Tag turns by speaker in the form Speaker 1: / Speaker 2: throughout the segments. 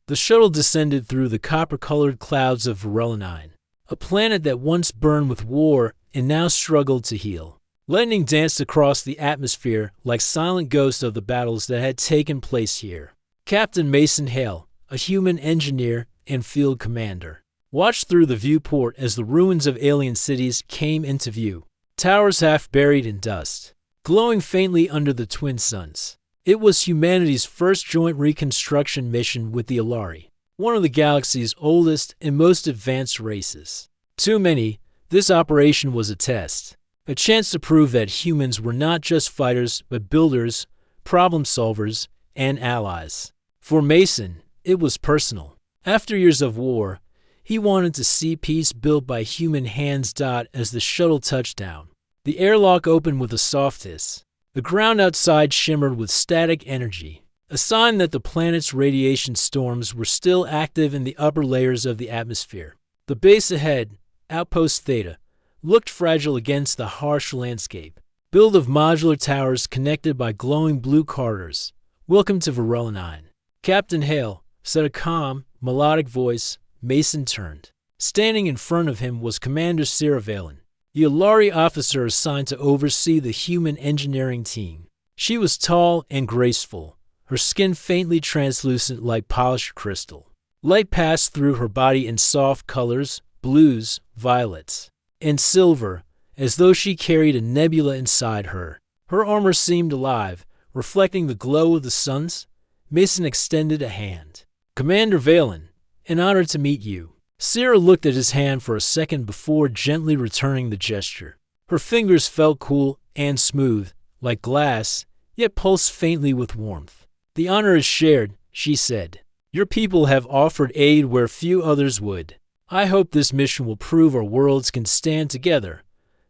Speaker 1: The shuttle descended through the copper-colored clouds of Verelinine, a planet that once burned with war and now struggled to heal. Lightning danced across the atmosphere like silent ghosts of the battles that had taken place here. Captain Mason Hale, a human engineer and field commander, watched through the viewport as the ruins of alien cities came into view, towers half buried in dust, glowing faintly under the twin suns. It was humanity's first joint reconstruction mission with the Alari, one of the galaxy's oldest and most advanced races. To many, this operation was a test, a chance to prove that humans were not just fighters but builders, problem solvers, and allies. For Mason, it was personal. After years of war, he wanted to see peace built by human hands. As the shuttle touched down, the airlock opened with a soft hiss. The ground outside shimmered with static energy, a sign that the planet's radiation storms were still active in the upper layers of the atmosphere. The base ahead, Outpost Theta, looked fragile against the harsh landscape, built of modular towers connected by glowing blue corridors. "Welcome to Verelinine," Captain Hale said, a calm, melodic voice. Mason turned. Standing in front of him was Commander Sarah Valen, the Alari officer assigned to oversee the human engineering team. She was tall and graceful, her skin faintly translucent like polished crystal. Light passed through her body in soft colors, blues, violets, and silver, as though she carried a nebula inside her. Her armor seemed alive, reflecting the glow of the suns. Mason extended a hand. "Commander Valen, an honor to meet you." Sarah looked at his hand for a second before gently returning the gesture. Her fingers felt cool and smooth, like glass, yet pulsed faintly with warmth. "The honor is shared," she said. "Your people have offered aid where few others would. I hope this mission will prove our worlds can stand together."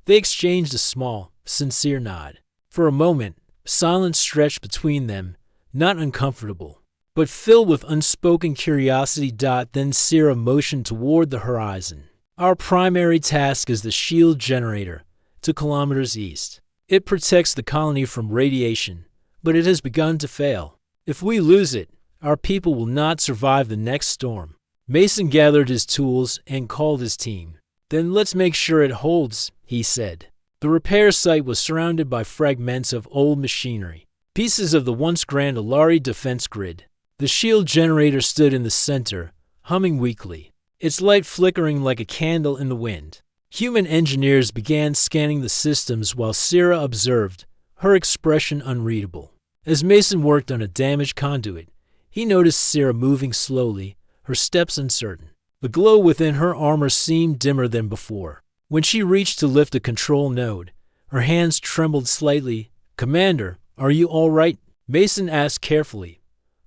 Speaker 1: They exchanged a small, sincere nod. For a moment, silence stretched between them, not uncomfortable, but filled with unspoken curiosity. Then Sarah motioned toward the horizon. "Our primary task is the shield generator, 2 kilometers east. It protects the colony from radiation, but it has begun to fail. If we lose it, our people will not survive the next storm." Mason gathered his tools and called his team. "Then let's make sure it holds," he said. The repair site was surrounded by fragments of old machinery, pieces of the once grand Alari defense grid. The shield generator stood in the center, humming weakly, its light flickering like a candle in the wind. Human engineers began scanning the systems while Sarah observed, her expression unreadable. As Mason worked on a damaged conduit, he noticed Sarah moving slowly, her steps uncertain. The glow within her armor seemed dimmer than before. When she reached to lift a control node, her hands trembled slightly. "Commander, are you all right?" Mason asked carefully.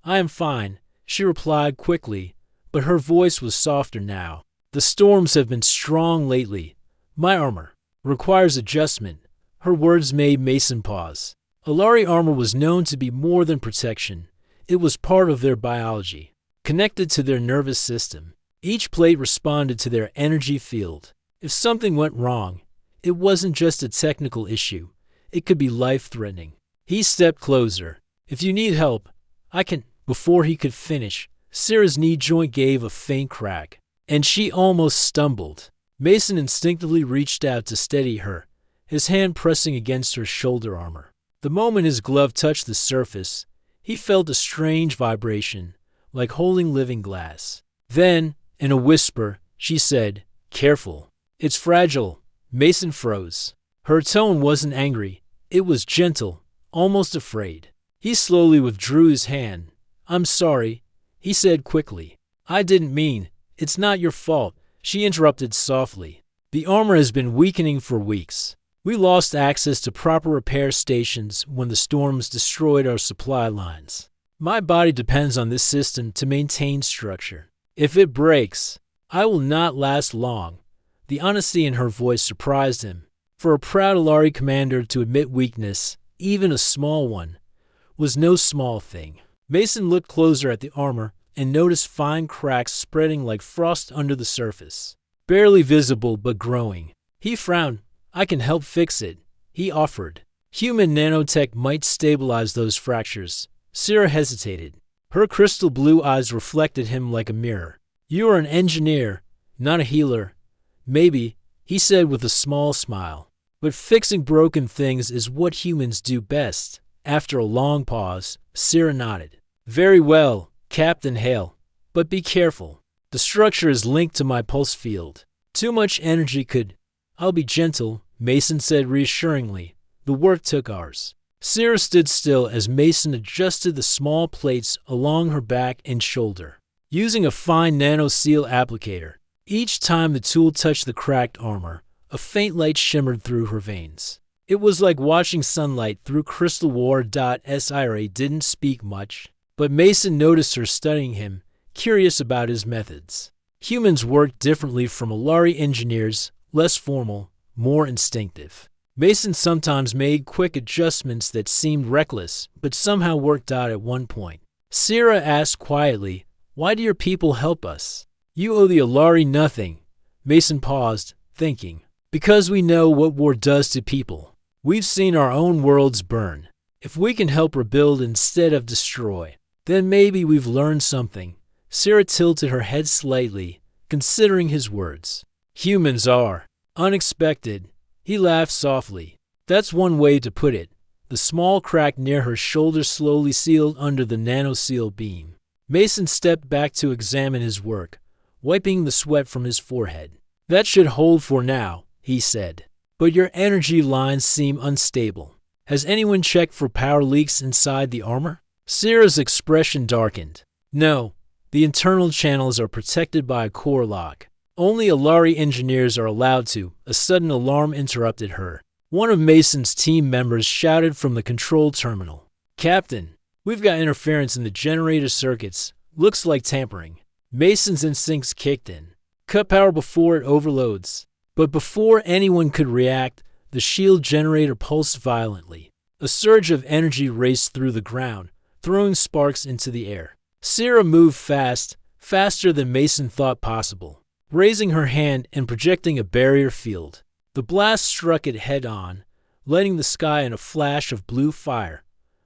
Speaker 1: "I am fine," she replied quickly, but her voice was softer now. "The storms have been strong lately. My armor requires adjustment." Her words made Mason pause. Alari armor was known to be more than protection. It was part of their biology, connected to their nervous system. Each plate responded to their energy field. If something went wrong, it wasn't just a technical issue. It could be life-threatening. He stepped closer. "If you need help, I can—" Before he could finish, Sarah's knee joint gave a faint crack, and she almost stumbled. Mason instinctively reached out to steady her, his hand pressing against her shoulder armor. The moment his glove touched the surface, he felt a strange vibration, like holding living glass. Then, in a whisper, she said, "Careful. It's fragile." Mason froze. Her tone wasn't angry. It was gentle, almost afraid. He slowly withdrew his hand. "I'm sorry," he said quickly. "I didn't mean. It's not your fault," she interrupted softly. "The armor has been weakening for weeks. We lost access to proper repair stations when the storms destroyed our supply lines. My body depends on this system to maintain structure. If it breaks, I will not last long." The honesty in her voice surprised him. For a proud Alari commander to admit weakness, even a small one, was no small thing. Mason looked closer at the armor and noticed fine cracks spreading like frost under the surface, barely visible but growing. He frowned. "I can help fix it," he offered. "Human nanotech might stabilize those fractures." Sarah hesitated. Her crystal blue eyes reflected him like a mirror. "You are an engineer, not a healer." "Maybe," he said with a small smile. "But fixing broken things is what humans do best." After a long pause, Sierra nodded. "Very well, Captain Hale. But be careful. The structure is linked to my pulse field. Too much energy could—" "I'll be gentle," Mason said reassuringly. The work took hours. Sierra stood still as Mason adjusted the small plates along her back and shoulder, using a fine nano-seal applicator. Each time the tool touched the cracked armor, a faint light shimmered through her veins. It was like watching sunlight through crystal wire. Sierra didn't speak much, but Mason noticed her studying him, curious about his methods. Humans worked differently from Alari engineers, less formal, more instinctive. Mason sometimes made quick adjustments that seemed reckless, but somehow worked out at one point. Sierra asked quietly, "Why do your people help us?" "You owe the Alari nothing." Mason paused, thinking. "Because we know what war does to people. We've seen our own worlds burn. If we can help rebuild instead of destroy, then maybe we've learned something." Sierra tilted her head slightly, considering his words. "Humans are unexpected." He laughed softly. "That's one way to put it." The small crack near her shoulder slowly sealed under the nano-seal beam. Mason stepped back to examine his work, wiping the sweat from his forehead. "That should hold for now," he said. "But your energy lines seem unstable. Has anyone checked for power leaks inside the armor?" Sierra's expression darkened. "No. The internal channels are protected by a core lock. Only Alari engineers are allowed to." A sudden alarm interrupted her. One of Mason's team members shouted from the control terminal. "Captain, we've got interference in the generator circuits. Looks like tampering." Mason's instincts kicked in. "Cut power before it overloads." But before anyone could react, the shield generator pulsed violently. A surge of energy raced through the ground, throwing sparks into the air. Sierra moved fast, faster than Mason thought possible, raising her hand and projecting a barrier field. The blast struck it head-on, lighting the sky in a flash of blue fire.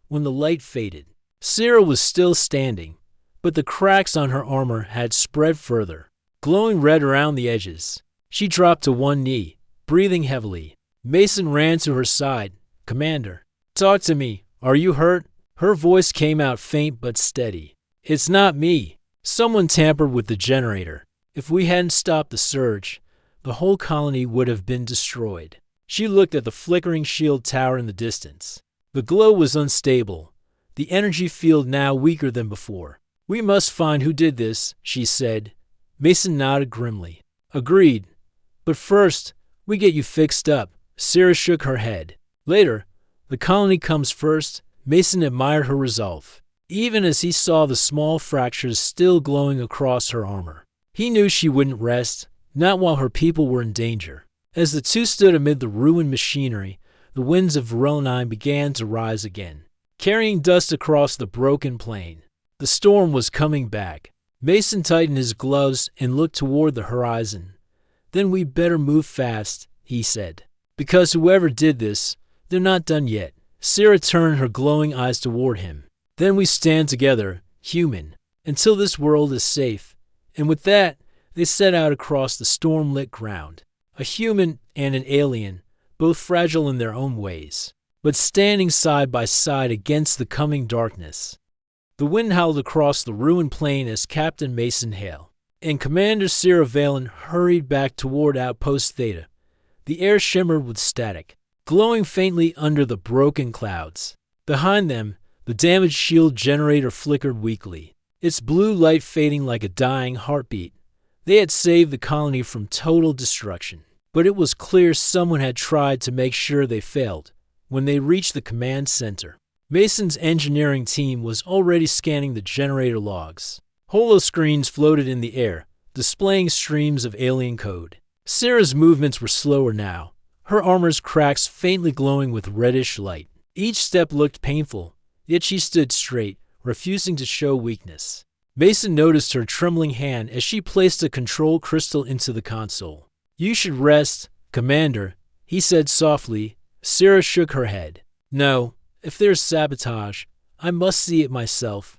Speaker 1: When the light faded, Sierra was still standing, but the cracks on her armor had spread further, glowing red around the edges. She dropped to one knee, breathing heavily. Mason ran to her side. "Commander, talk to me. Are you hurt?" Her voice came out faint but steady. "It's not me. Someone tampered with the generator. If we hadn't stopped the surge, the whole colony would have been destroyed." She looked at the flickering shield tower in the distance. The glow was unstable, the energy field now weaker than before. "We must find who did this," she said. Mason nodded grimly. "Agreed. But first, we get you fixed up." Sierra shook her head. "Later. The colony comes first." Mason admired her resolve, even as he saw the small fractures still glowing across her armor. He knew she wouldn't rest, not while her people were in danger. As the two stood amid the ruined machinery, the winds of Verelnine began to rise again, carrying dust across the broken plain. The storm was coming back. Mason tightened his gloves and looked toward the horizon. "Then we better move fast," he said. "Because whoever did this, they're not done yet." Sierra turned her glowing eyes toward him. "Then we stand together, human, until this world is safe." And with that, they set out across the storm-lit ground. A human and an alien, both fragile in their own ways, but standing side by side against the coming darkness. The wind howled across the ruined plain as Captain Mason Hale and Commander Sierra Valen hurried back toward Outpost Theta. The air shimmered with static, glowing faintly under the broken clouds. Behind them, the damaged shield generator flickered weakly, its blue light fading like a dying heartbeat. They had saved the colony from total destruction, but it was clear someone had tried to make sure they failed. When they reached the command center, Mason's engineering team was already scanning the generator logs. Holoscreens floated in the air, displaying streams of alien code. Sierra's movements were slower now, her armor's cracks faintly glowing with reddish light. Each step looked painful, yet she stood straight, refusing to show weakness. Mason noticed her trembling hand as she placed a control crystal into the console. "You should rest, Commander," he said softly. Sierra shook her head. "No, if there's sabotage, I must see it myself."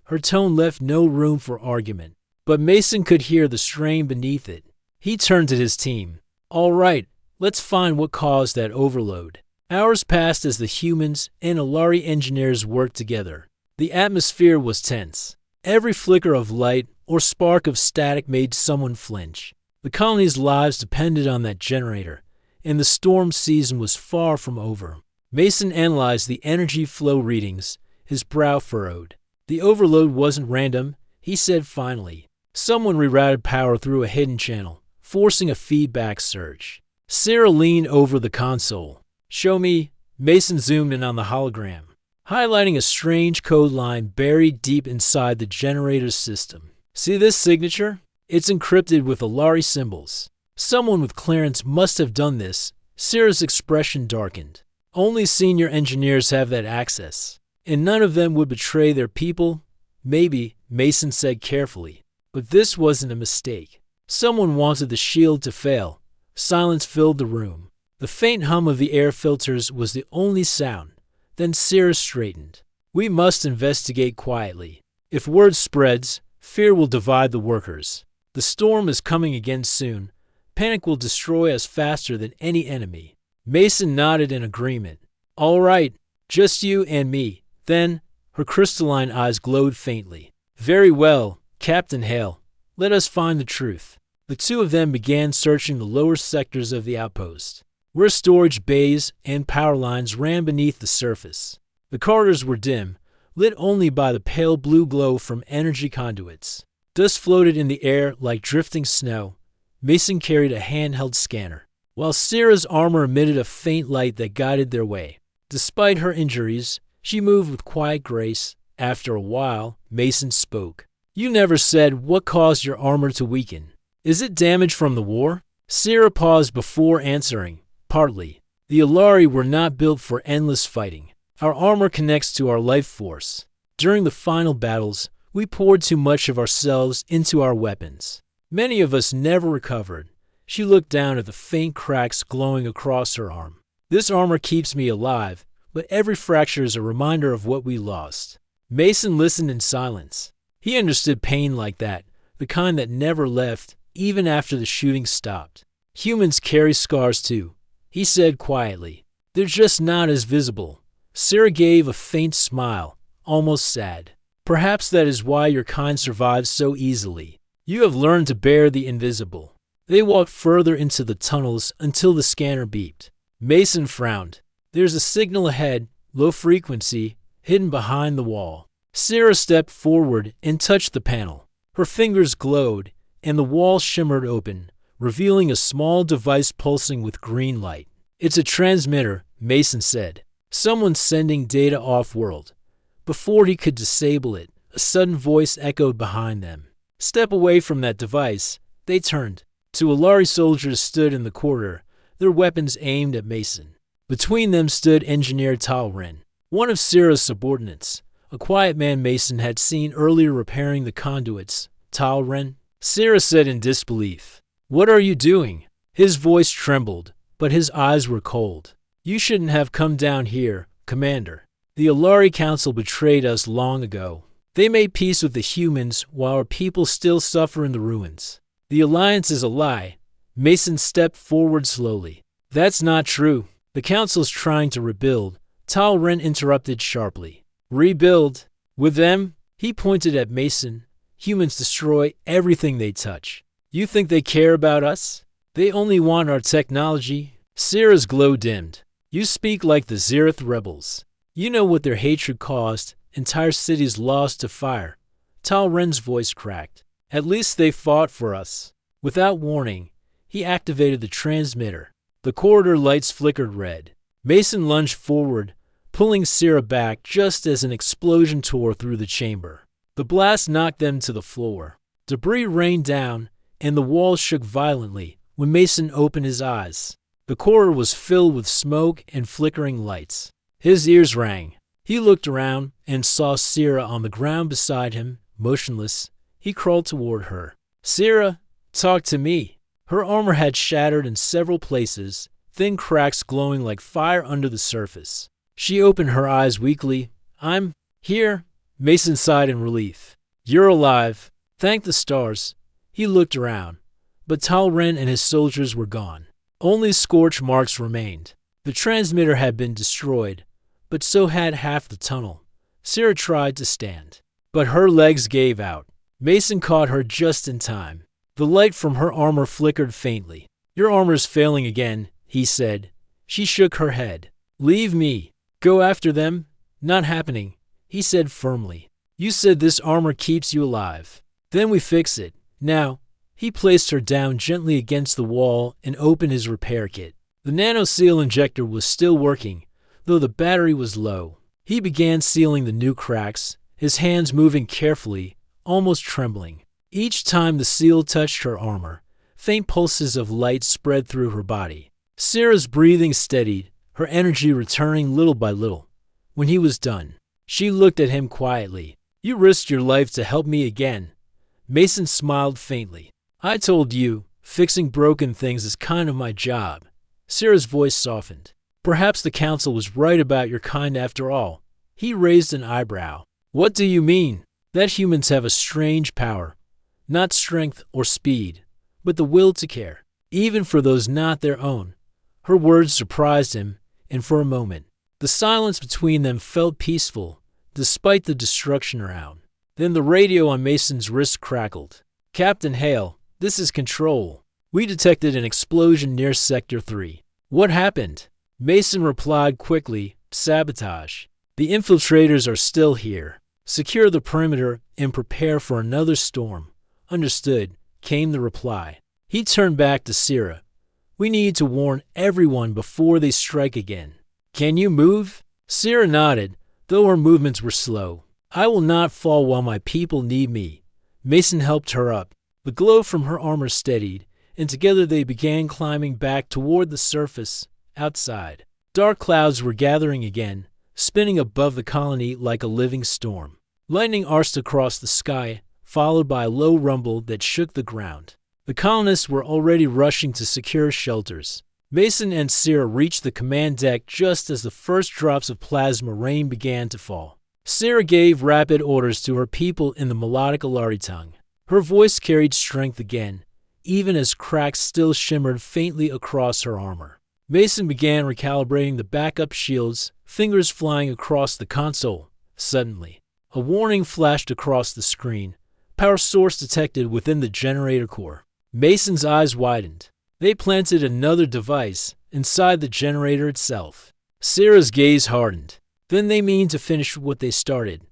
Speaker 1: Her tone left no room for argument, but Mason could hear the strain beneath it. He turned to his team. All right, let's find what caused that overload. Hours passed as the humans and Alari engineers worked together. The atmosphere was tense. Every flicker of light or spark of static made someone flinch. The colony's lives depended on that generator, and the storm season was far from over. Mason analyzed the energy flow readings, his brow furrowed. The overload wasn't random, he said finally. Someone rerouted power through a hidden channel, forcing a feedback surge. Sarah leaned over the console. Show me. Mason zoomed in on the hologram, highlighting a strange code line buried deep inside the generator's system. See this signature? It's encrypted with Alari symbols. Someone with clearance must have done this. Sarah's expression darkened. Only senior engineers have that access, and none of them would betray their people. Maybe, Mason said carefully, but this wasn't a mistake. Someone wanted the shield to fail. Silence filled the room. The faint hum of the air filters was the only sound. Then Sarah straightened. We must investigate quietly. If word spreads, fear will divide the workers. The storm is coming again soon. Panic will destroy us faster than any enemy. Mason nodded in agreement. All right, just you and me. Then, her crystalline eyes glowed faintly. Very well, Captain Hale. Let us find the truth. The two of them began searching the lower sectors of the outpost, where storage bays and power lines ran beneath the surface. The corridors were dim, lit only by the pale blue glow from energy conduits. Dust floated in the air like drifting snow. Mason carried a handheld scanner, while Sarah's armor emitted a faint light that guided their way. Despite her injuries, she moved with quiet grace. After a while, Mason spoke. You never said what caused your armor to weaken. Is it damage from the war? Sarah paused before answering. Partly. The Alari were not built for endless fighting. Our armor connects to our life force. During the final battles, we poured too much of ourselves into our weapons. Many of us never recovered. She looked down at the faint cracks glowing across her arm. This armor keeps me alive, but every fracture is a reminder of what we lost. Mason listened in silence. He understood pain like that, the kind that never left, even after the shooting stopped. Humans carry scars too, he said quietly. They're just not as visible. Sarah gave a faint smile, almost sad. Perhaps that is why your kind survives so easily. You have learned to bear the invisible. They walked further into the tunnels until the scanner beeped. Mason frowned. There's a signal ahead, low frequency, hidden behind the wall. Sarah stepped forward and touched the panel. Her fingers glowed, and the wall shimmered open, revealing a small device pulsing with green light. It's a transmitter, Mason said. Someone's sending data off-world. Before he could disable it, a sudden voice echoed behind them. Step away from that device. They turned. Two Alari soldiers stood in the corridor, their weapons aimed at Mason. Between them stood Engineer Talren, one of Sarah's subordinates, a quiet man Mason had seen earlier repairing the conduits. Talren? Sarah said in disbelief. What are you doing? His voice trembled, but his eyes were cold. You shouldn't have come down here, Commander. The Alari Council betrayed us long ago. They made peace with the humans while our people still suffer in the ruins. The Alliance is a lie. Mason stepped forward slowly. That's not true. The Council's trying to rebuild. Talren interrupted sharply. Rebuild? With them? He pointed at Mason. Humans destroy everything they touch. You think they care about us? They only want our technology. Sarah's glow dimmed. You speak like the Zereth rebels. You know what their hatred caused. Entire cities lost to fire. Talren's voice cracked. At least they fought for us. Without warning, he activated the transmitter. The corridor lights flickered red. Mason lunged forward, pulling Sarah back just as an explosion tore through the chamber. The blast knocked them to the floor. Debris rained down, and the walls shook violently when Mason opened his eyes. The corridor was filled with smoke and flickering lights. His ears rang. He looked around and saw Sarah on the ground beside him, motionless. He crawled toward her. Sarah, talk to me. Her armor had shattered in several places, thin cracks glowing like fire under the surface. She opened her eyes weakly. I'm here, Mason sighed in relief. You're alive. Thank the stars. He looked around, but Talren and his soldiers were gone. Only scorch marks remained. The transmitter had been destroyed, but so had half the tunnel. Sarah tried to stand, but her legs gave out. Mason caught her just in time. The light from her armor flickered faintly. Your armor's failing again, he said. She shook her head. Leave me. Go after them? Not happening, he said firmly. You said this armor keeps you alive. Then we fix it. Now, he placed her down gently against the wall and opened his repair kit. The nano-seal injector was still working, though the battery was low. He began sealing the new cracks, his hands moving carefully, almost trembling. Each time the seal touched her armor, faint pulses of light spread through her body. Sarah's breathing steadied, her energy returning little by little. When he was done, she looked at him quietly. You risked your life to help me again. Mason smiled faintly. I told you, fixing broken things is kind of my job. Sarah's voice softened. Perhaps the council was right about your kind after all. He raised an eyebrow. What do you mean? That humans have a strange power. Not strength or speed, but the will to care, even for those not their own. Her words surprised him, and for a moment, the silence between them felt peaceful, despite the destruction around. Then the radio on Mason's wrist crackled. Captain Hale, this is Control. We detected an explosion near Sector 3. What happened? Mason replied quickly, sabotage. The infiltrators are still here. Secure the perimeter and prepare for another storm. Understood, came the reply. He turned back to Sarah. We need to warn everyone before they strike again. Can you move? Sarah nodded, though her movements were slow. I will not fall while my people need me. Mason helped her up. The glow from her armor steadied, and together they began climbing back toward the surface, outside. Dark clouds were gathering again, spinning above the colony like a living storm. Lightning arced across the sky, followed by a low rumble that shook the ground. The colonists were already rushing to secure shelters. Mason and Sarah reached the command deck just as the first drops of plasma rain began to fall. Sarah gave rapid orders to her people in the melodic Alari tongue. Her voice carried strength again, even as cracks still shimmered faintly across her armor. Mason began recalibrating the backup shields, fingers flying across the console. Suddenly, a warning flashed across the screen. Power source detected within the generator core. Mason's eyes widened. They planted another device inside the generator itself. Sarah's gaze hardened. Then they mean to finish what they started.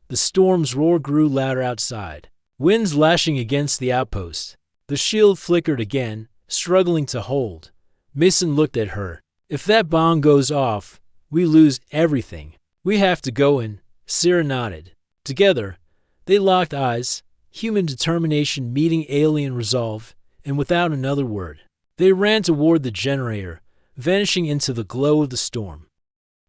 Speaker 1: The storm's roar grew louder outside, winds lashing against the outpost. The shield flickered again, struggling to hold. Mason looked at her. If that bomb goes off, we lose everything. We have to go in. Sarah nodded. Together, they locked eyes, human determination meeting alien resolve, and without another word, they ran toward the generator, vanishing into the glow of the storm.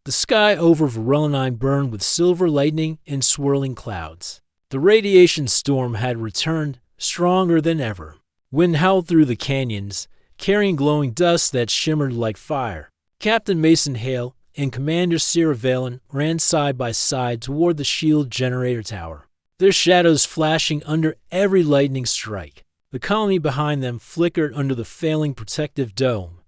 Speaker 1: The sky over Verelonine burned with silver lightning and swirling clouds. The radiation storm had returned, stronger than ever. Wind howled through the canyons, carrying glowing dust that shimmered like fire. Captain Mason Hale and Commander Sarah Valen ran side by side toward the shield generator tower, their shadows flashing under every lightning strike. The colony behind them flickered under the failing protective dome.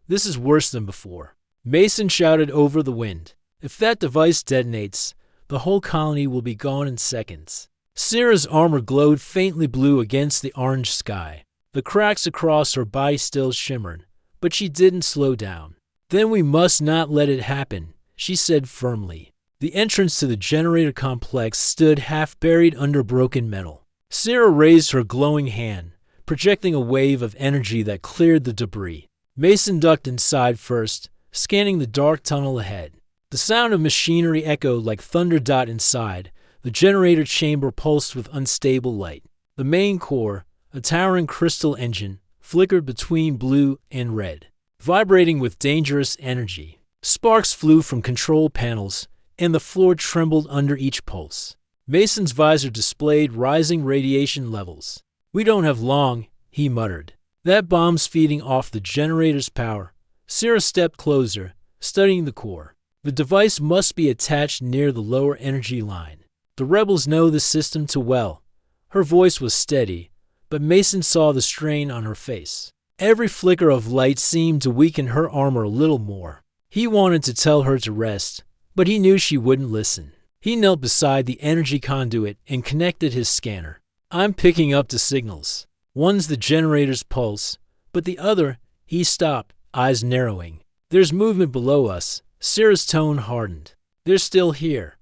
Speaker 1: This is worse than before. Mason shouted over the wind. If that device detonates, the whole colony will be gone in seconds. Sarah's armor glowed faintly blue against the orange sky. The cracks across her body still shimmered, but she didn't slow down. Then we must not let it happen, she said firmly. The entrance to the generator complex stood half buried under broken metal. Sarah raised her glowing hand, projecting a wave of energy that cleared the debris. Mason ducked inside first, scanning the dark tunnel ahead. The sound of machinery echoed like thunder inside. The generator chamber pulsed with unstable light. The main core, a towering crystal engine, flickered between blue and red, vibrating with dangerous energy. Sparks flew from control panels, and the floor trembled under each pulse. Mason's visor displayed rising radiation levels. We don't have long, he muttered. That bomb's feeding off the generator's power. Sarah stepped closer, studying the core. The device must be attached near the lower energy line. The rebels know the system too well. Her voice was steady, but Mason saw the strain on her face. Every flicker of light seemed to weaken her armor a little more. He wanted to tell her to rest, but he knew she wouldn't listen. He knelt beside the energy conduit and connected his scanner. I'm picking up the signals. One's the generator's pulse, but the other, he stopped, eyes narrowing. There's movement below us. Sarah's tone hardened. They're still here.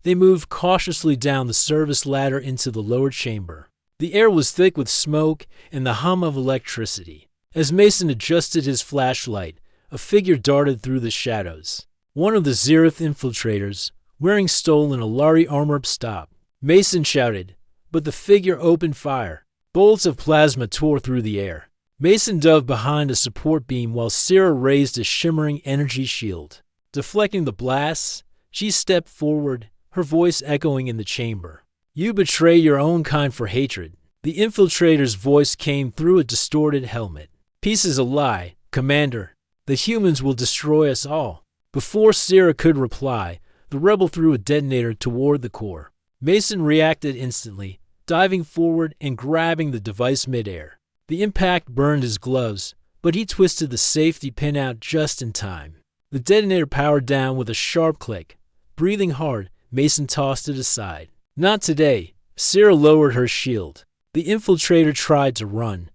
Speaker 1: They moved cautiously down the service ladder into the lower chamber. The air was thick with smoke and the hum of electricity. As Mason adjusted his flashlight, a figure darted through the shadows. One of the Zereth infiltrators, wearing stolen Alari armor, stopped. Mason shouted, but the figure opened fire. Bolts of plasma tore through the air. Mason dove behind a support beam while Sarah raised a shimmering energy shield. Deflecting the blasts, she stepped forward, her voice echoing in the chamber. You betray your own kind for hatred. The infiltrator's voice came through a distorted helmet. Peace is a lie, Commander. The humans will destroy us all. Before Sarah could reply, the rebel threw a detonator toward the core. Mason reacted instantly, diving forward and grabbing the device midair. The impact burned his gloves, but he twisted the safety pin out just in time. The detonator powered down with a sharp click. Breathing hard, Mason tossed it aside. Not today. Sarah lowered her shield. The infiltrator tried to run,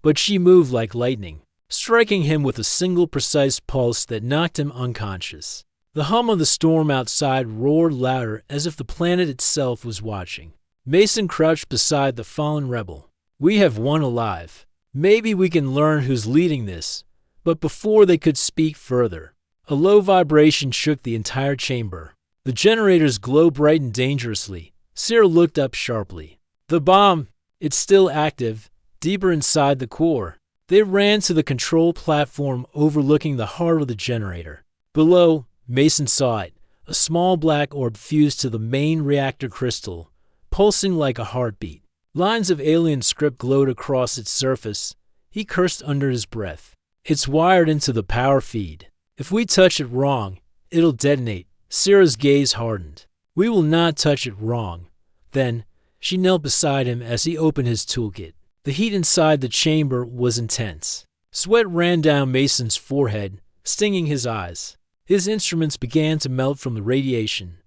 Speaker 1: but she moved like lightning, striking him with a single precise pulse that knocked him unconscious. The hum of the storm outside roared louder as if the planet itself was watching. Mason crouched beside the fallen rebel. We have one alive. Maybe we can learn who's leading this. But before they could speak further, a low vibration shook the entire chamber. The generator's glow brightened dangerously. Sarah looked up sharply. The bomb! It's still active, deeper inside the core. They ran to the control platform overlooking the heart of the generator. Below, Mason saw it, a small black orb fused to the main reactor crystal, pulsing like a heartbeat. Lines of alien script glowed across its surface. He cursed under his breath. It's wired into the power feed. If we touch it wrong, it'll detonate. Sarah's gaze hardened. We will not touch it wrong. Then, she knelt beside him as he opened his toolkit. The heat inside the chamber was intense. Sweat ran down Mason's forehead, stinging his eyes. His instruments began to melt from the radiation.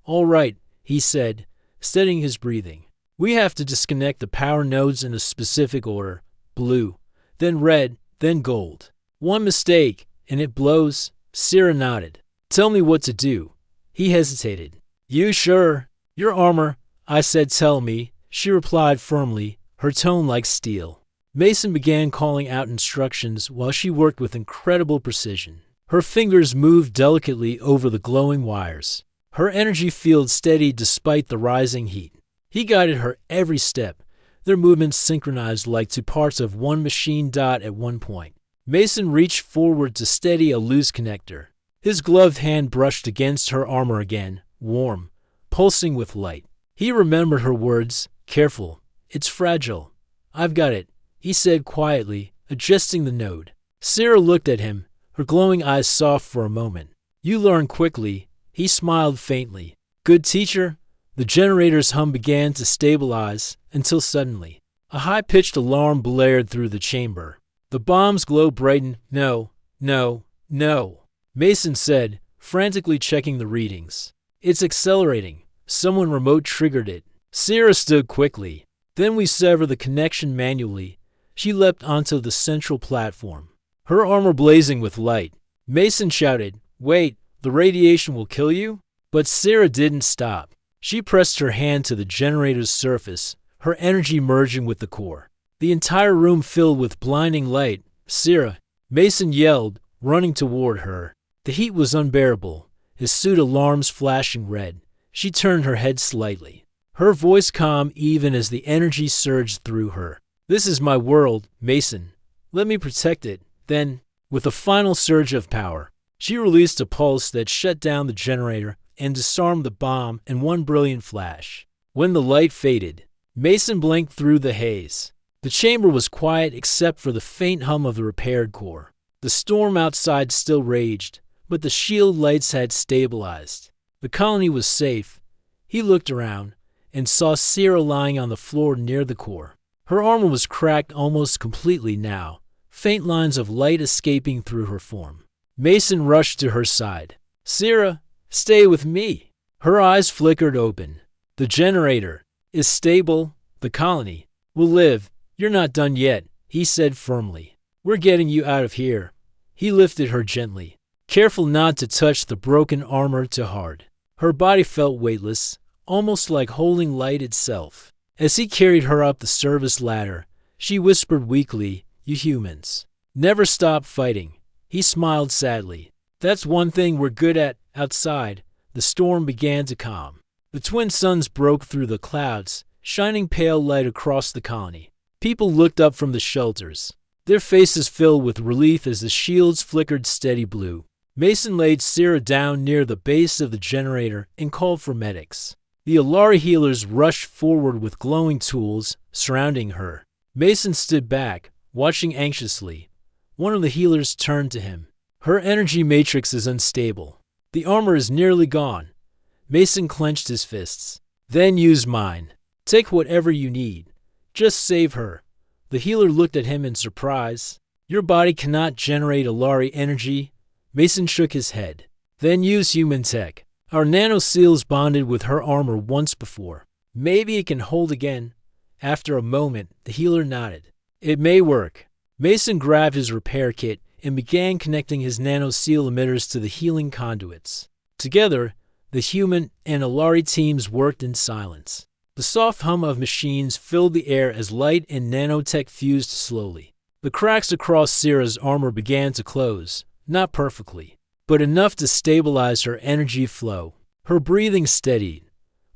Speaker 1: All right, he said, steadying his breathing. We have to disconnect the power nodes in a specific order. Blue, then red, then gold. One mistake, and it blows. Sarah nodded. Tell me what to do. He hesitated. You sure? Your armor, I said tell me, she replied firmly, her tone like steel. Mason began calling out instructions while she worked with incredible precision. Her fingers moved delicately over the glowing wires. Her energy field steadied despite the rising heat. He guided her every step, their movements synchronized like two parts of one machine dot at one point. Mason reached forward to steady a loose connector. His gloved hand brushed against her armor again, warm, pulsing with light. He remembered her words, careful, it's fragile. I've got it, he said quietly, adjusting the node. Sarah looked at him, her glowing eyes soft for a moment. You learn quickly, he smiled faintly. Good teacher? The generator's hum began to stabilize until suddenly, a high-pitched alarm blared through the chamber. The bomb's glow brightened. No, no, no, Mason said, frantically checking the readings. It's accelerating. Someone remote triggered it. Sarah stood quickly. Then we sever the connection manually. She leapt onto the central platform, her armor blazing with light. Mason shouted, Wait, the radiation will kill you? But Sarah didn't stop. She pressed her hand to the generator's surface, her energy merging with the core. The entire room filled with blinding light. Sarah, Mason yelled, running toward her. The heat was unbearable, his suit alarms flashing red. She turned her head slightly, her voice calm even as the energy surged through her. This is my world, Mason. Let me protect it. Then, with a final surge of power, she released a pulse that shut down the generator and disarmed the bomb in one brilliant flash. When the light faded, Mason blinked through the haze. The chamber was quiet except for the faint hum of the repaired core. The storm outside still raged, but the shield lights had stabilized. The colony was safe, He looked around and saw Sierra lying on the floor near the core. Her armor was cracked almost completely now, faint lines of light escaping through her form. Mason rushed to her side. "Sierra, stay with me." Her eyes flickered open. "The generator is stable. The colony will live. You're not done yet," he said firmly. "We're getting you out of here." He lifted her gently, careful not to touch the broken armor too hard. Her body felt weightless, almost like holding light itself. As he carried her up the service ladder, she whispered weakly, "You humans never stop fighting." He smiled sadly. "That's one thing we're good at." Outside, the storm began to calm. The twin suns broke through the clouds, shining pale light across the colony. People looked up from the shelters, their faces filled with relief as the shields flickered steady blue. Mason laid Sierra down near the base of the generator and called for medics. The Alari healers rushed forward with glowing tools, surrounding her. Mason stood back, watching anxiously. One of the healers turned to him. "Her energy matrix is unstable. The armor is nearly gone." Mason clenched his fists. "Then use mine. Take whatever you need. Just save her." The healer looked at him in surprise. "Your body cannot generate Alari energy." Mason shook his head. "Then use human tech. Our nano-seals bonded with her armor once before. Maybe it can hold again." After a moment, the healer nodded. "It may work." Mason grabbed his repair kit and began connecting his nano-seal emitters to the healing conduits. Together, the human and Alari teams worked in silence. The soft hum of machines filled the air as light and nanotech fused slowly. The cracks across Sierra's armor began to close, not perfectly, but enough to stabilize her energy flow. Her breathing steadied.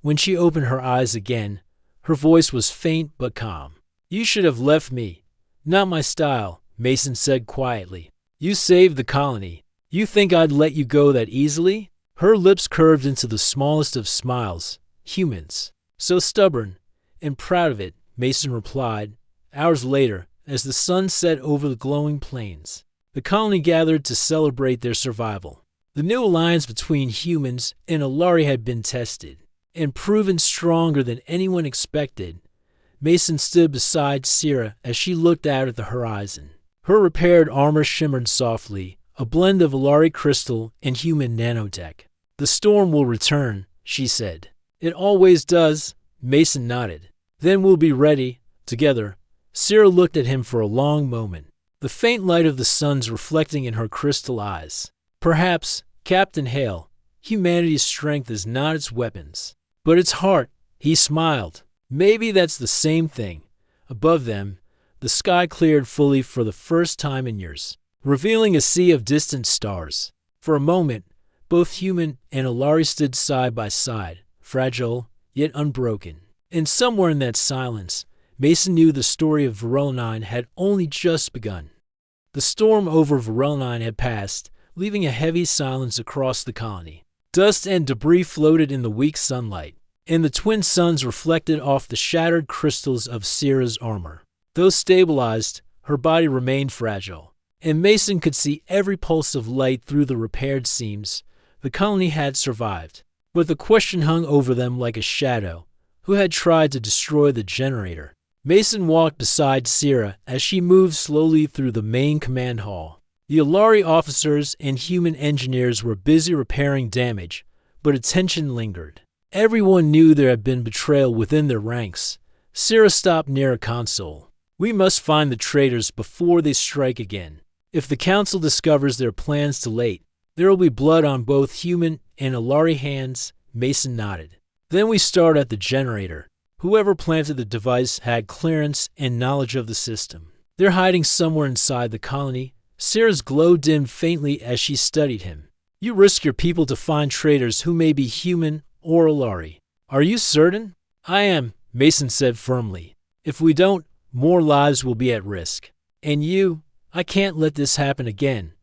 Speaker 1: When she opened her eyes again, her voice was faint but calm. "You should have left me. Not my style," Mason said quietly. "You saved the colony. You think I'd let you go that easily?" Her lips curved into the smallest of smiles. "Humans. So stubborn and proud of it," Mason replied. Hours later, as the sun set over the glowing plains, the colony gathered to celebrate their survival. The new alliance between humans and Alari had been tested and proven stronger than anyone expected. Mason stood beside Sierra as she looked out at the horizon. Her repaired armor shimmered softly, a blend of Alari crystal and human nanotech. "The storm will return," she said. "It always does." Mason nodded. "Then we'll be ready." Together, Sierra looked at him for a long moment, the faint light of the suns reflecting in her crystal eyes. "Perhaps, Captain Hale, humanity's strength is not its weapons, but its heart." He smiled. "Maybe that's the same thing." Above them, the sky cleared fully for the first time in years, revealing a sea of distant stars. For a moment, both human and Alari stood side by side, fragile, yet unbroken. And somewhere in that silence, Mason knew the story of Verelonine had only just begun. The storm over Verelonine had passed, leaving a heavy silence across the colony. Dust and debris floated in the weak sunlight, and the twin suns reflected off the shattered crystals of Sierra's armor. Though stabilized, her body remained fragile, and Mason could see every pulse of light through the repaired seams. The colony had survived, but the question hung over them like a shadow. Who had tried to destroy the generator? Mason walked beside Sierra as she moved slowly through the main command hall. The Alari officers and human engineers were busy repairing damage, but attention lingered. Everyone knew there had been betrayal within their ranks. Sierra stopped near a console. "We must find the traitors before they strike again. If the council discovers their plans too late, there will be blood on both human and Alari hands." Mason nodded. "Then we start at the generator. Whoever planted the device had clearance and knowledge of the system. They're hiding somewhere inside the colony." Sierra's glow dimmed faintly as she studied him. "You risk your people to find traitors who may be human or Alari." "Are you certain?" "I am," Mason said firmly. "If we don't, more lives will be at risk. And you, I can't let this happen again."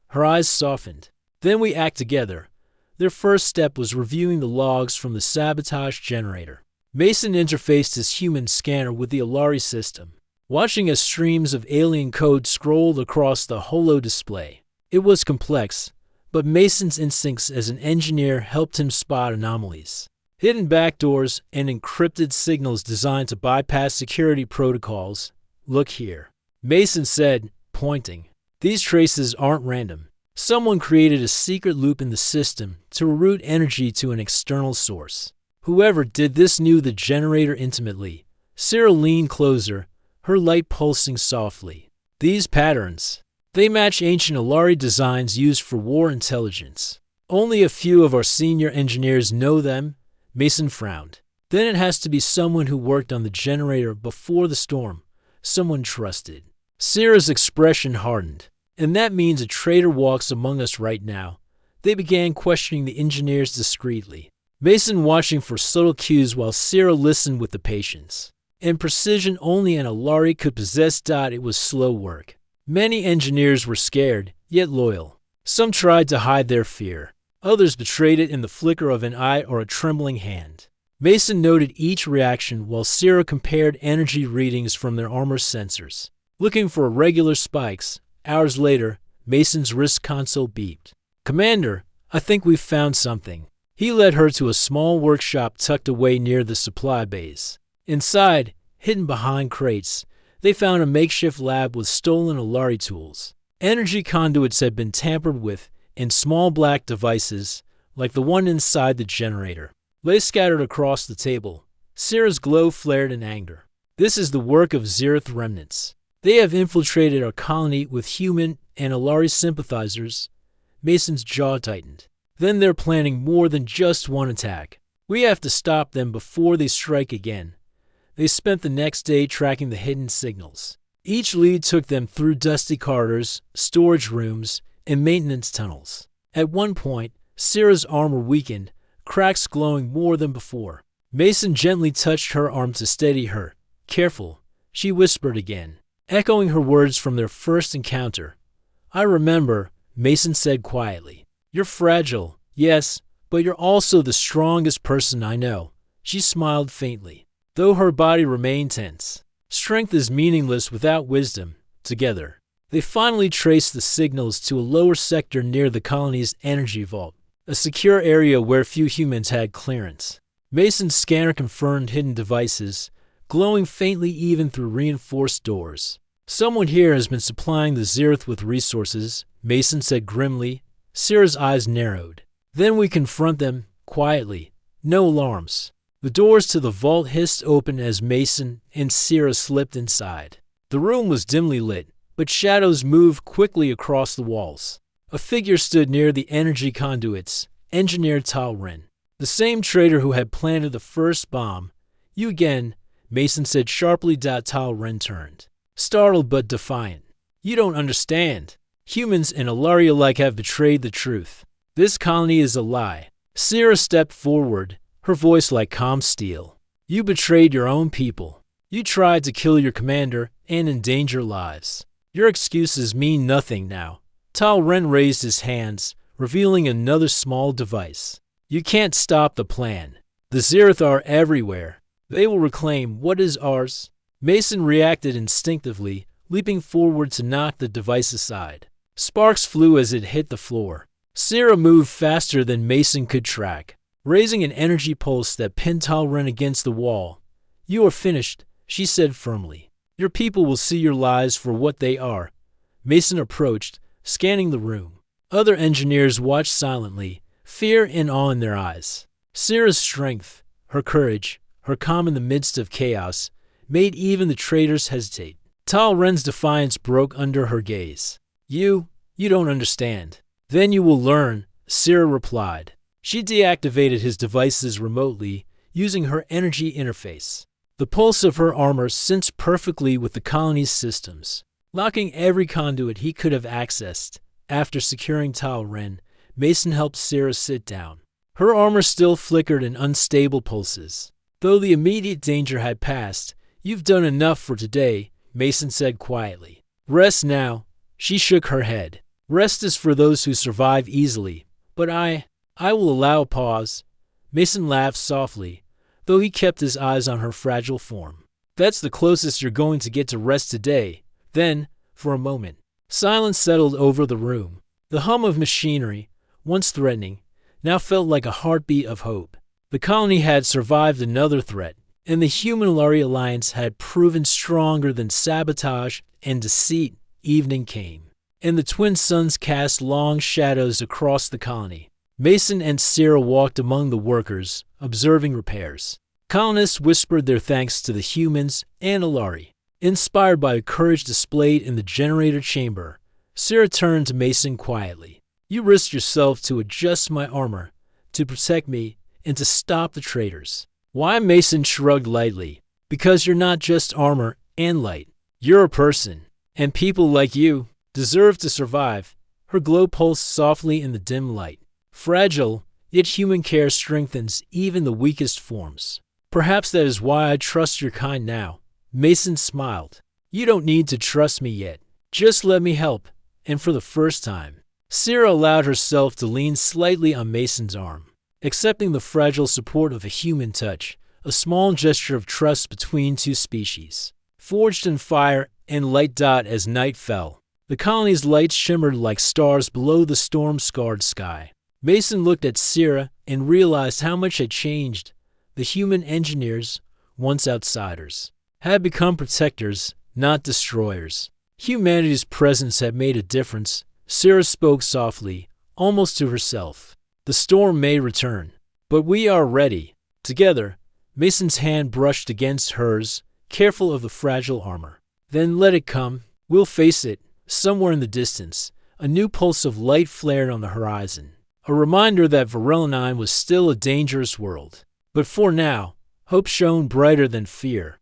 Speaker 1: Her eyes softened. "Then we act together." Their first step was reviewing the logs from the sabotage generator. Mason interfaced his human scanner with the Alari system, watching as streams of alien code scrolled across the holo display. It was complex, but Mason's instincts as an engineer helped him spot anomalies. Hidden backdoors and encrypted signals designed to bypass security protocols. Look here, Mason said, pointing. These traces aren't random. Someone created a secret loop in the system to route energy to an external source. Whoever did this knew the generator intimately. Sarah leaned closer, her light pulsing softly. These patterns, they match ancient Alari designs used for war intelligence. Only a few of our senior engineers know them. Mason frowned. Then it has to be someone who worked on the generator before the storm, someone trusted. Sarah's expression hardened. And that means a traitor walks among us right now. They began questioning the engineers discreetly. Mason watching for subtle cues while Sarah listened with the patience and precision only an Alari could possess. It was slow work. Many engineers were scared, yet loyal. Some tried to hide their fear. Others betrayed it in the flicker of an eye or a trembling hand. Mason noted each reaction while Sarah compared energy readings from their armor sensors, looking for irregular spikes. Hours later, Mason's wrist console beeped. "Commander, I think we've found something." He led her to a small workshop tucked away near the supply bays. Inside, hidden behind crates, they found a makeshift lab with stolen Alari tools. Energy conduits had been tampered with, and small black devices, like the one inside the generator, lay scattered across the table. Sarah's glow flared in anger. "This is the work of Zereth remnants. They have infiltrated our colony with human and Alari sympathizers." Mason's jaw tightened. "Then they're planning more than just one attack. We have to stop them before they strike again." They spent the next day tracking the hidden signals. Each lead took them through dusty corridors, storage rooms, and maintenance tunnels. At one point, Sarah's armor weakened, cracks glowing more than before. Mason gently touched her arm to steady her. "Careful," she whispered again, echoing her words from their first encounter. "I remember," Mason said quietly. "You're fragile, yes, but you're also the strongest person I know." She smiled faintly, though her body remained tense. Strength is meaningless without wisdom. Together, they finally traced the signals to a lower sector near the colony's energy vault, a secure area where few humans had clearance. Mason's scanner confirmed hidden devices, glowing faintly even through reinforced doors. "Someone here has been supplying the Zereth with resources," Mason said grimly. Sarah's eyes narrowed. "Then we confront them, quietly. No alarms." The doors to the vault hissed open as Mason and Sarah slipped inside. The room was dimly lit, but shadows moved quickly across the walls. A figure stood near the energy conduits, Engineer Tal Ren, the same traitor who had planted the first bomb. "You again," Mason said sharply. Tal Ren turned, startled but defiant. "You don't understand. Humans and Alari alike have betrayed the truth. This colony is a lie." Sarah stepped forward, her voice like calm steel. "You betrayed your own people. You tried to kill your commander and endanger lives. Your excuses mean nothing now." Tal Ren raised his hands, revealing another small device. "You can't stop the plan. The Zereth are everywhere. They will reclaim what is ours." Mason reacted instinctively, leaping forward to knock the device aside. Sparks flew as it hit the floor. Sarah moved faster than Mason could track, raising an energy pulse that pinned Tal Ren against the wall. "You are finished," she said firmly. "Your people will see your lies for what they are." Mason approached, scanning the room. Other engineers watched silently, fear and awe in their eyes. Sarah's strength, her courage, her calm in the midst of chaos, made even the traitors hesitate. Tal Ren's defiance broke under her gaze. You don't understand." "Then you will learn," Sarah replied. She deactivated his devices remotely, using her energy interface. The pulse of her armor synced perfectly with the colony's systems, locking every conduit he could have accessed. After securing Tal Ren, Mason helped Sarah sit down. Her armor still flickered in unstable pulses. "Though the immediate danger had passed, you've done enough for today," Mason said quietly. "Rest now." She shook her head. "Rest is for those who survive easily, but I will allow a pause." Mason laughed softly, though he kept his eyes on her fragile form. "That's the closest you're going to get to rest today." Then, for a moment, silence settled over the room. The hum of machinery, once threatening, now felt like a heartbeat of hope. The colony had survived another threat, and the Human-Lari alliance had proven stronger than sabotage and deceit. Evening came, and the twin suns cast long shadows across the colony. Mason and Sierra walked among the workers, observing repairs. Colonists whispered their thanks to the humans and Alari. Inspired by the courage displayed in the generator chamber, Sierra turned to Mason quietly. "You risked yourself to adjust my armor, to protect me, and to stop the traitors." "Why?" Mason shrugged lightly. "Because you're not just armor and light. You're a person, and people like you deserve to survive." Her glow pulsed softly in the dim light. "Fragile, yet human care strengthens even the weakest forms. Perhaps that is why I trust your kind now." Mason smiled. "You don't need to trust me yet. Just let me help." And for the first time, Sierra allowed herself to lean slightly on Mason's arm, accepting the fragile support of a human touch, a small gesture of trust between two species. Forged in fire and light. As night fell, the colony's lights shimmered like stars below the storm-scarred sky. Mason looked at Sierra and realized how much had changed. The human engineers, once outsiders, had become protectors, not destroyers. Humanity's presence had made a difference. Sierra spoke softly, almost to herself. "The storm may return, but we are ready." Together, Mason's hand brushed against hers, careful of the fragile armor. "Then let it come. We'll face it." Somewhere in the distance, a new pulse of light flared on the horizon, a reminder that Varellanine was still a dangerous world. But for now, hope shone brighter than fear.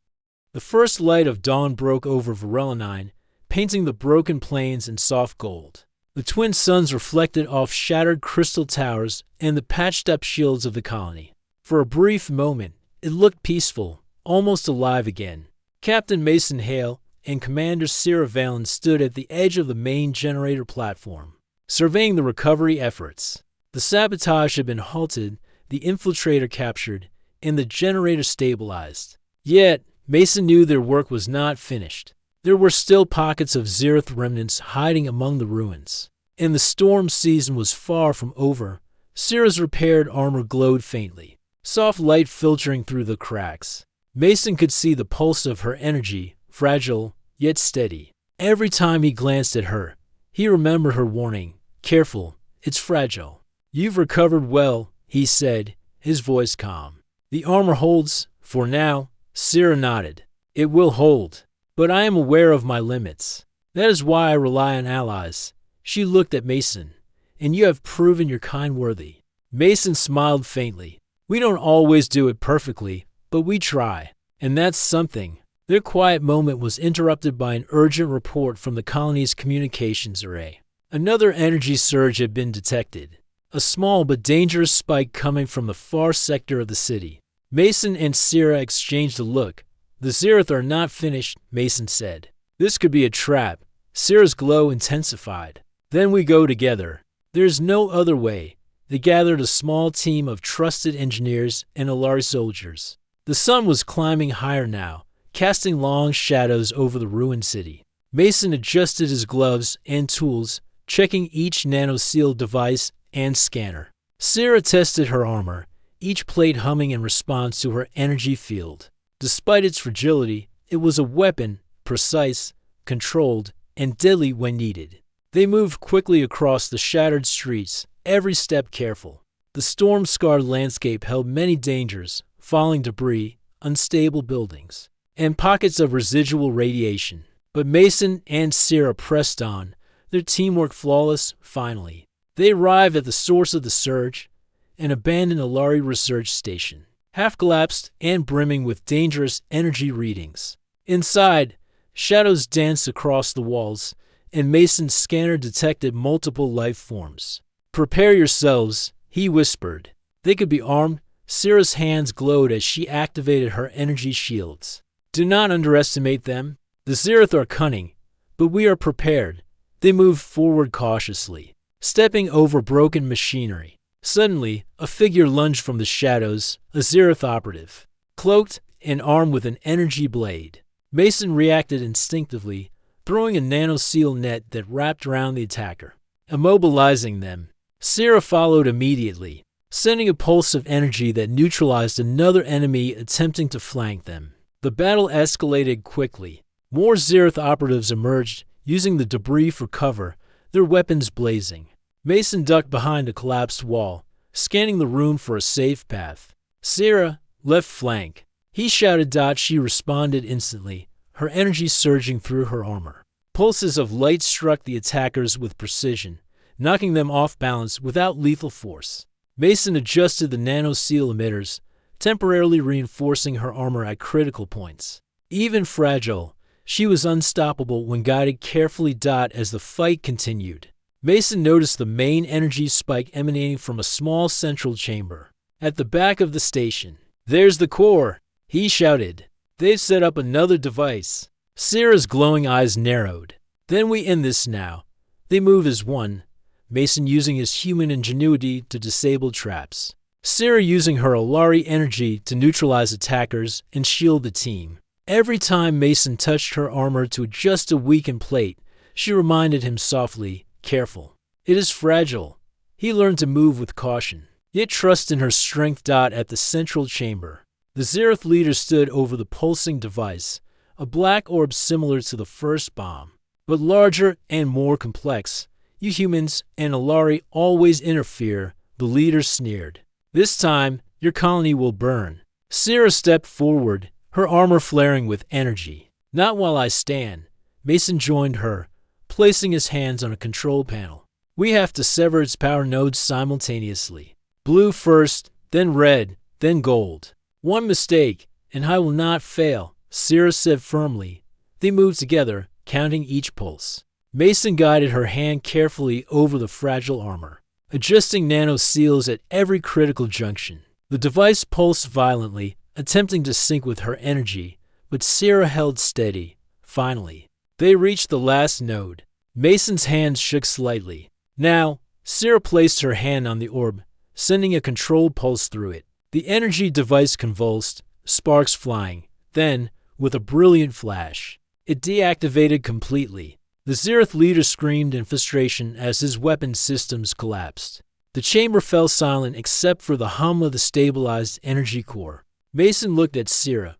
Speaker 1: The first light of dawn broke over Varellanine, painting the broken plains in soft gold. The twin suns reflected off shattered crystal towers and the patched-up shields of the colony. For a brief moment, it looked peaceful, almost alive again. Captain Mason Hale and Commander Sierra Valen stood at the edge of the main generator platform, surveying the recovery efforts. The sabotage had been halted, the infiltrator captured, and the generator stabilized. Yet, Mason knew their work was not finished. There were still pockets of Zereth remnants hiding among the ruins, and the storm season was far from over. Sierra's repaired armor glowed faintly, soft light filtering through the cracks. Mason could see the pulse of her energy, fragile, yet steady. Every time he glanced at her, he remembered her warning, "Careful, it's fragile." "You've recovered well," he said, his voice calm. "The armor holds, for now." Sierra nodded. "It will hold, but I am aware of my limits. That is why I rely on allies." She looked at Mason. "And you have proven your kind worthy." Mason smiled faintly. "We don't always do it perfectly, but we try, and that's something." Their quiet moment was interrupted by an urgent report from the colony's communications array. Another energy surge had been detected, a small but dangerous spike coming from the far sector of the city. Mason and Sierra exchanged a look. "The Zereth are not finished," Mason said. "This could be a trap." Sierra's glow intensified. "Then we go together. There's no other way." They gathered a small team of trusted engineers and Alari soldiers. The sun was climbing higher now, casting long shadows over the ruined city. Mason adjusted his gloves and tools, checking each nano-sealed device and scanner. Sierra tested her armor, each plate humming in response to her energy field. Despite its fragility, it was a weapon, precise, controlled, and deadly when needed. They moved quickly across the shattered streets, every step careful. The storm-scarred landscape held many dangers, falling debris, unstable buildings, and pockets of residual radiation. But Mason and Sierra pressed on, their teamwork flawless. Finally, they arrived at the source of the surge, an abandoned Alari research station, half-collapsed and brimming with dangerous energy readings. Inside, shadows danced across the walls, and Mason's scanner detected multiple life forms. "Prepare yourselves," he whispered. They could be armed. Sierra's hands glowed as she activated her energy shields. "Do not underestimate them. The Zereth are cunning, but we are prepared." They moved forward cautiously, stepping over broken machinery. Suddenly, a figure lunged from the shadows, a Zereth operative, cloaked and armed with an energy blade. Mason reacted instinctively, throwing a nano-seal net that wrapped around the attacker, immobilizing them. Sierra followed immediately, sending a pulse of energy that neutralized another enemy attempting to flank them. The battle escalated quickly. More Zereth operatives emerged, using the debris for cover, their weapons blazing. Mason ducked behind a collapsed wall, scanning the room for a safe path. Sarah, left flank. He shouted. She responded instantly, her energy surging through her armor. Pulses of light struck the attackers with precision, knocking them off balance without lethal force. Mason adjusted the nano-seal emitters, temporarily reinforcing her armor at critical points. Even fragile, she was unstoppable when guided carefully. As the fight continued, Mason noticed the main energy spike emanating from a small central chamber. At the back of the station, "There's the core," he shouted. "They've set up another device." Sarah's glowing eyes narrowed. "Then we end this now. They move as one," Mason using his human ingenuity to disable traps. Sarah using her Alari energy to neutralize attackers and shield the team. Every time Mason touched her armor to adjust a weakened plate, she reminded him softly, "Careful. It is fragile." He learned to move with caution, yet trust in her strength. At the central chamber, the Zereth leader stood over the pulsing device, a black orb similar to the first bomb, but larger and more complex. "You humans and Alari always interfere," the leader sneered. "This time, your colony will burn." Sarah stepped forward, her armor flaring with energy. "Not while I stand." Mason joined her, placing his hands on a control panel. "We have to sever its power nodes simultaneously. Blue first, then red, then gold. One mistake, and I will not fail," Sarah said firmly. They moved together, counting each pulse. Mason guided her hand carefully over the fragile armor, adjusting nano-seals at every critical junction. The device pulsed violently, attempting to sync with her energy, but Sarah held steady. Finally, they reached the last node. Mason's hand shook slightly. "Now," Sarah placed her hand on the orb, sending a controlled pulse through it. The energy device convulsed, sparks flying. Then, with a brilliant flash, it deactivated completely. The Zereth leader screamed in frustration as his weapon systems collapsed. The chamber fell silent except for the hum of the stabilized energy core. Mason looked at Sarah.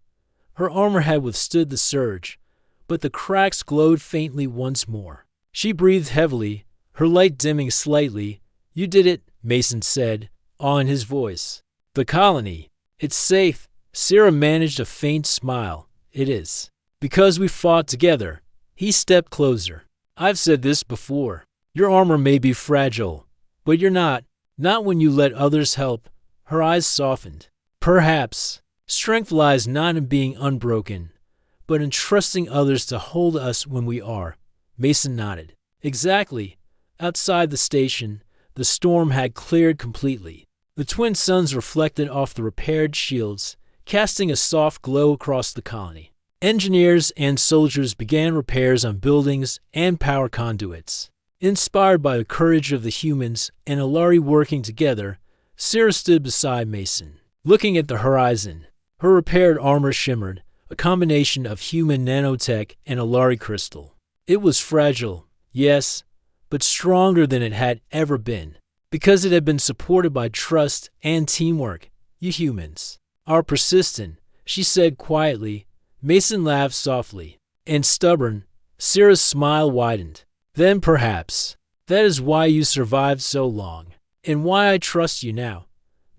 Speaker 1: Her armor had withstood the surge, but the cracks glowed faintly once more. She breathed heavily, her light dimming slightly. "You did it," Mason said, awe in his voice. "The colony. It's safe." Sarah managed a faint smile. "It is. Because we fought together." He stepped closer. "I've said this before. Your armor may be fragile, but you're not. Not when you let others help." Her eyes softened. "Perhaps strength lies not in being unbroken, but in trusting others to hold us when we are." Mason nodded. "Exactly." Outside the station, the storm had cleared completely. The twin suns reflected off the repaired shields, casting a soft glow across the colony. Engineers and soldiers began repairs on buildings and power conduits. Inspired by the courage of the humans and Alari working together, Sarah stood beside Mason, looking at the horizon. Her repaired armor shimmered, a combination of human nanotech and Alari crystal. It was fragile, yes, but stronger than it had ever been, because it had been supported by trust and teamwork. "You humans are persistent," she said quietly. Mason laughed softly. "And stubborn." Sarah's smile widened. "Then perhaps that is why you survived so long, and why I trust you now."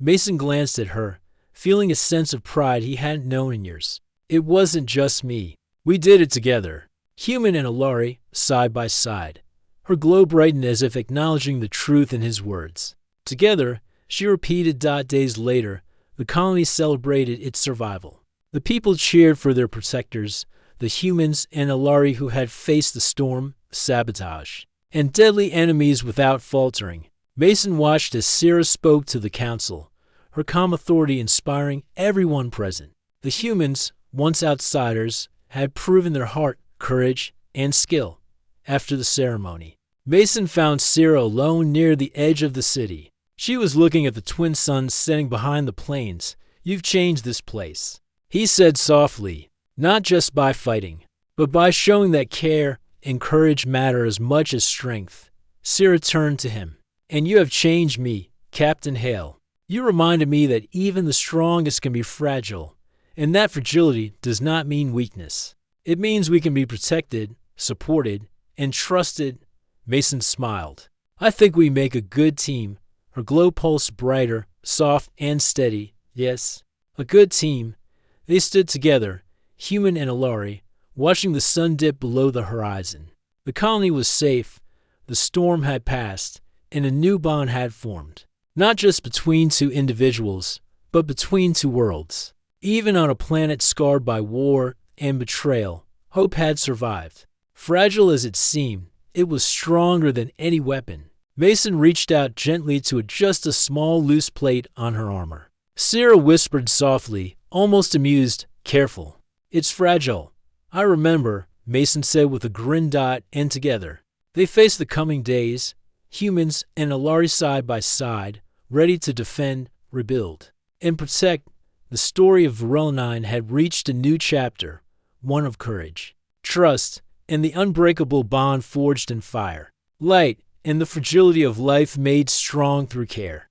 Speaker 1: Mason glanced at her, feeling a sense of pride he hadn't known in years. "It wasn't just me. We did it together. Human and Alari, side by side." Her glow brightened as if acknowledging the truth in his words. Together, she repeated. Days later, the colony celebrated its survival. The people cheered for their protectors, the humans and Alari who had faced the storm, sabotage, and deadly enemies without faltering. Mason watched as Sarah spoke to the council, her calm authority inspiring everyone present. The humans, once outsiders, had proven their heart, courage, and skill. After the ceremony, Mason found Sarah alone near the edge of the city. She was looking at the twin suns setting behind the plains. "You've changed this place," he said softly, "not just by fighting, but by showing that care and courage matter as much as strength." Sarah turned to him. "And you have changed me, Captain Hale." You reminded me that even the strongest can be fragile, and that fragility does not mean weakness. It means we can be protected, supported, and trusted. Mason smiled. I think we make a good team. Her glow pulsed brighter, soft, and steady. Yes, a good team. They stood together, human and Alari, watching the sun dip below the horizon. The colony was safe, the storm had passed, and a new bond had formed. Not just between two individuals, but between two worlds. Even on a planet scarred by war and betrayal, hope had survived. Fragile as it seemed, it was stronger than any weapon. Mason reached out gently to adjust a small loose plate on her armor. Sarah whispered softly, almost amused, "Careful. It's fragile." "I remember," Mason said with a grin. And together, they faced the coming days, humans and Alari side by side, ready to defend, rebuild, and protect. The story of Verelnine had reached a new chapter, one of courage, trust, and the unbreakable bond forged in fire, light, and the fragility of life made strong through care.